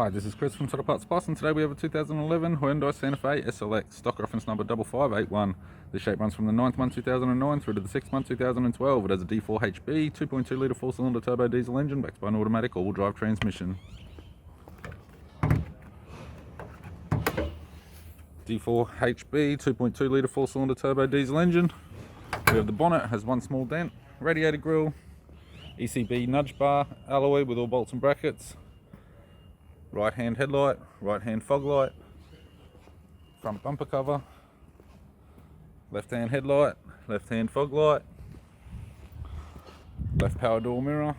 Hi, this is Chris from Auto Parts Plus, and today we have a 2011 Hyundai Santa Fe SLX, stock reference number 5581. The shape runs from the 9th month 2009 through to the 6th month 2012. It has a D4HB 2.2 litre 4-cylinder turbo diesel engine backed by an automatic all-wheel drive transmission. D4HB 2.2 litre 4-cylinder turbo diesel engine. We have the bonnet, has one small dent, radiator grille, ECB nudge bar, alloy with all bolts and brackets, right hand headlight, right hand fog light, front bumper cover, left hand headlight, left hand fog light, left power door mirror,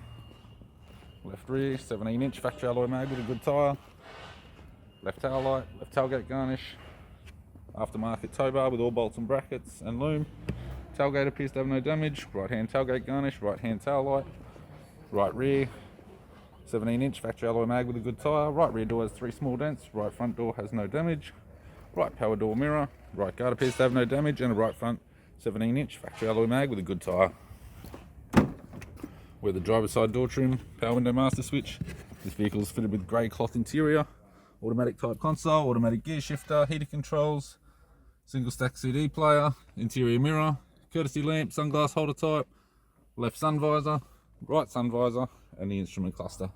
left rear 17-inch factory alloy mag with a good tyre, left tail light, left tailgate garnish, aftermarket tow bar with all bolts and brackets and loom. Tailgate appears to have no damage. Right hand tailgate garnish, right hand tail light, right rear 17-inch factory alloy mag with a good tyre. Right rear door has 3 small dents. Right front door has no damage. Right power door mirror. Right guard appears to have no damage, and a right front 17-inch factory alloy mag with a good tyre. We have the driver's side door trim, power window master switch. This vehicle is fitted with grey cloth interior, automatic type console, automatic gear shifter, heater controls, single stack CD player, interior mirror, courtesy lamp, sunglass holder type, left sun visor, right sun visor, and the instrument cluster.